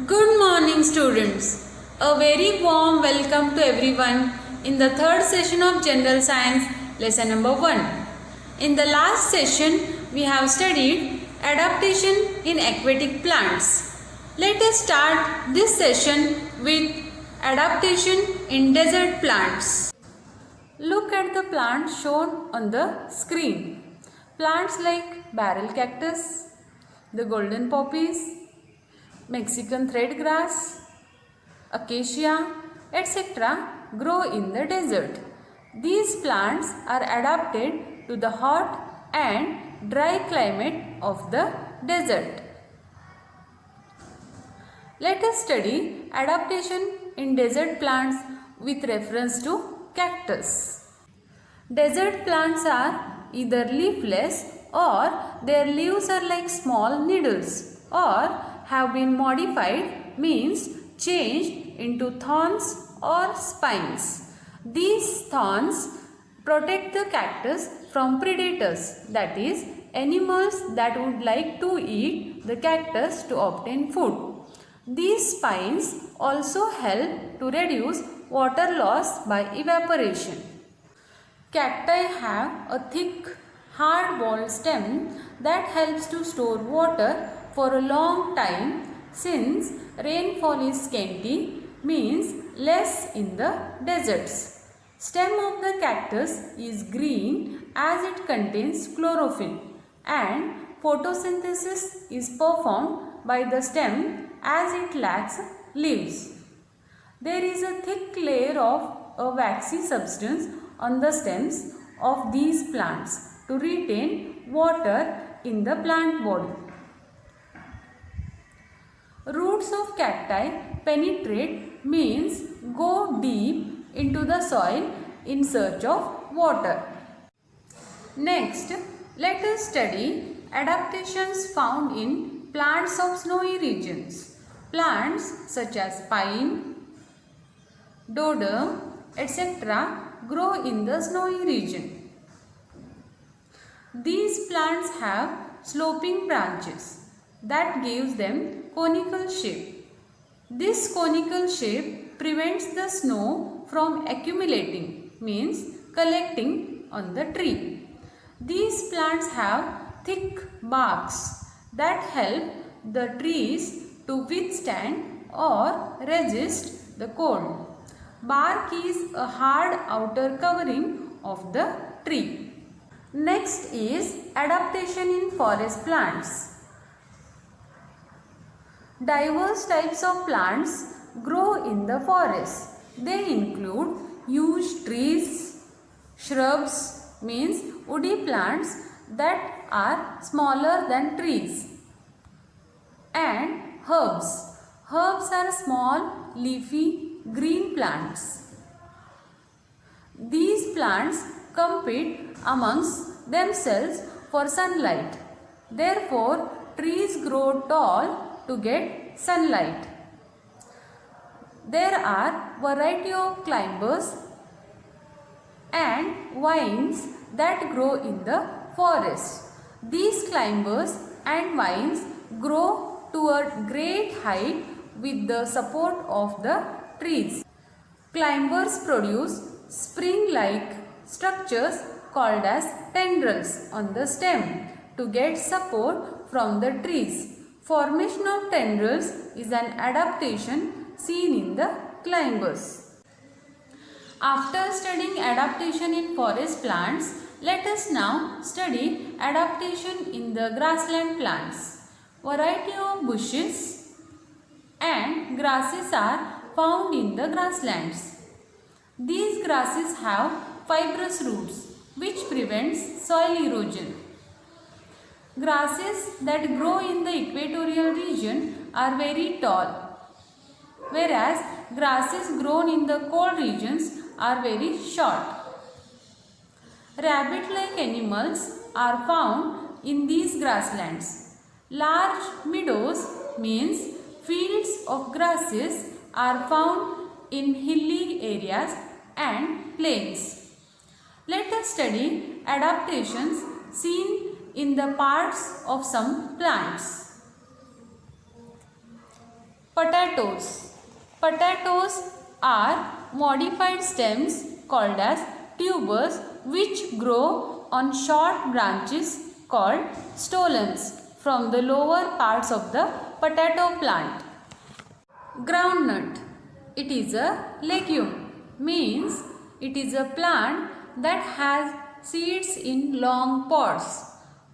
Good morning, students. A very warm welcome to everyone in the third session of General Science, lesson number 1. In the last session, we have studied adaptation in aquatic plants. Let us start this session with adaptation in desert plants. Look at the plants shown on the screen. Plants like barrel cactus, the golden poppies, Mexican thread grass, acacia, etc. grow in the desert. These plants are adapted to the hot and dry climate of the desert. Let us study adaptation in desert plants with reference to cactus. Desert plants are either leafless or their leaves are like small needles or have been modified, means changed into thorns or spines. These thorns protect the cactus from predators, that is, animals that would like to eat the cactus to obtain food. These spines also help to reduce water loss by evaporation. Cacti have a thick, hard-walled stem that helps to store water for a long time, since rainfall is scanty, means less in the deserts. Stem of the cactus is green as it contains chlorophyll, and photosynthesis is performed by the stem as it lacks leaves. There is a thick layer of a waxy substance on the stems of these plants to retain water in the plant body. Roots of cacti penetrate, means go deep into the soil in search of water. Next, let us study adaptations found in plants of snowy regions. Plants such as pine, doder, etc. grow in the snowy region. These plants have sloping branches that gives them conical shape. This conical shape prevents the snow from accumulating, means collecting on the tree. These plants have thick barks that help the trees to withstand or resist the cold. Bark is a hard outer covering of the tree. Next is adaptation in forest plants. Diverse types of plants grow in the forest. They include huge trees, shrubs, means woody plants that are smaller than trees, and herbs. Herbs are small, leafy, green plants. These plants compete amongst themselves for sunlight. Therefore, trees grow tall to get sunlight. There are variety of climbers and vines that grow in the forest. These climbers and vines grow to a great height with the support of the trees. Climbers produce spring-like structures called as tendrils on the stem to get support from the trees. Formation of tendrils is an adaptation seen in the climbers. After studying adaptation in forest plants, let us now study adaptation in the grassland plants. Variety of bushes and grasses are found in the grasslands. These grasses have fibrous roots which prevents soil erosion. Grasses that grow in the equatorial region are very tall, whereas grasses grown in the cold regions are very short. Rabbit-like animals are found in these grasslands. Large meadows, means fields of grasses, are found in hilly areas and plains. Let us study adaptations seen in the parts of some plants. Potatoes. Potatoes are modified stems called as tubers which grow on short branches called stolons from the lower parts of the potato plant. Groundnut. It is a legume, means it is a plant that has seeds in long pods.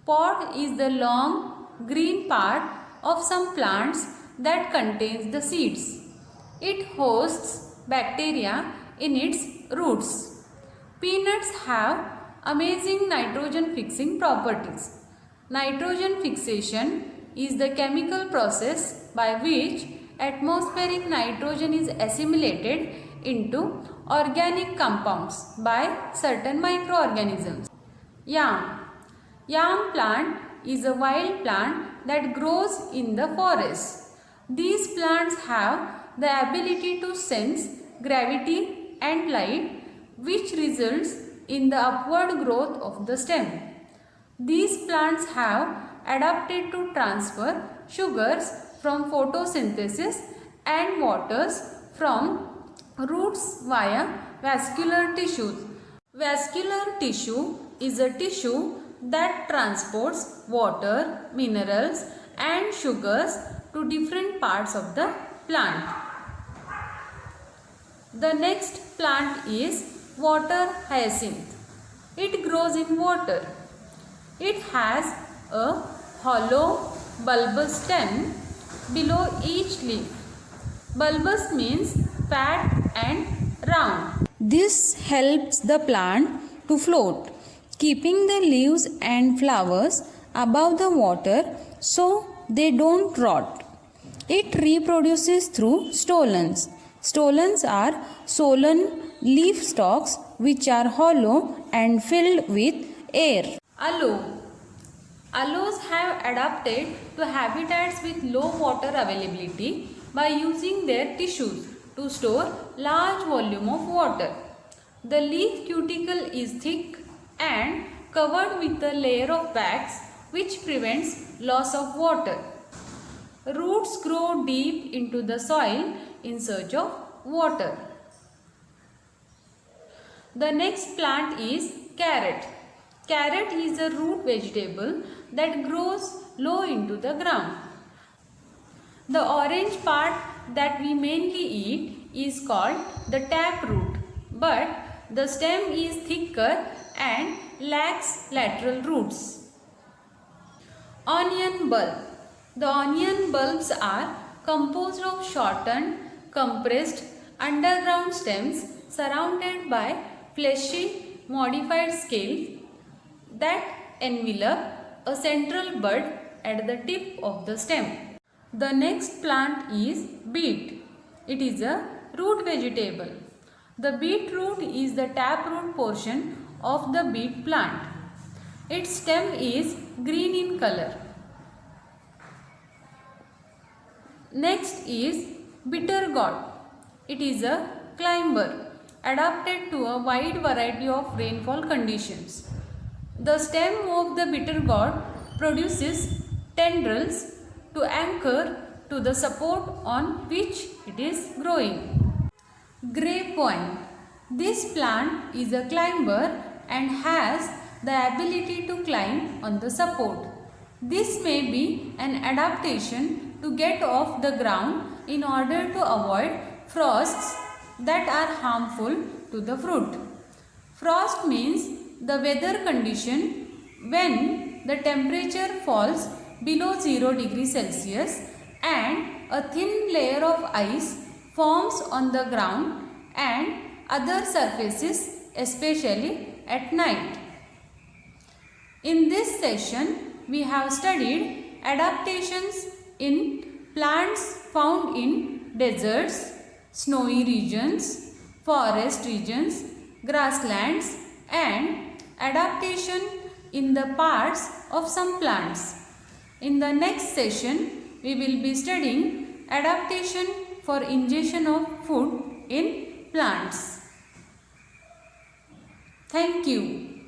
Pod is the long green part of some plants that contains the seeds. It hosts bacteria in its roots. Peanuts have amazing nitrogen fixing properties. Nitrogen fixation is the chemical process by which atmospheric nitrogen is assimilated into organic compounds by certain microorganisms. Yam. Yam plant is a wild plant that grows in the forest. These plants have the ability to sense gravity and light, which results in the upward growth of the stem. These plants have adapted to transfer sugars from photosynthesis and waters from roots via vascular tissues. Vascular tissue is a tissue that transports water, minerals and sugars to different parts of the plant. The next plant is water hyacinth. It grows in water. It has a hollow bulbous stem below each leaf. Bulbous means fat and round. This helps the plant to float, keeping the leaves and flowers above the water so they don't rot. It reproduces through stolons. Stolons are swollen leaf stalks which are hollow and filled with air. Aloe. Aloes have adapted to habitats with low water availability by using their tissues to store large volume of water. The leaf cuticle is thick and covered with a layer of wax which prevents loss of water. Roots grow deep into the soil in search of water. The next plant is carrot. Carrot is a root vegetable that grows low into the ground. The orange part that we mainly eat is called the taproot, but the stem is thicker and lacks lateral roots. Onion bulb. The onion bulbs are composed of shortened, compressed underground stems surrounded by fleshy modified scales that envelop a central bud at the tip of the stem. The next plant is beet. It is a root vegetable. The beet root is the taproot portion of the beet plant. Its stem is green in color. Next is bitter gourd. It is a climber adapted to a wide variety of rainfall conditions. The stem of the bitter gourd produces tendrils to anchor to the support on which it is growing. Grapevine. This plant is a climber and has the ability to climb on the support. This may be an adaptation to get off the ground in order to avoid frosts that are harmful to the fruit. Frost means the weather condition when the temperature falls below 0 degrees Celsius and a thin layer of ice forms on the ground and other surfaces, especially at night. In this session, we have studied adaptations in plants found in deserts, snowy regions, forest regions, grasslands, and adaptation in the parts of some plants. In the next session, we will be studying adaptation for ingestion of food in plants. Thank you.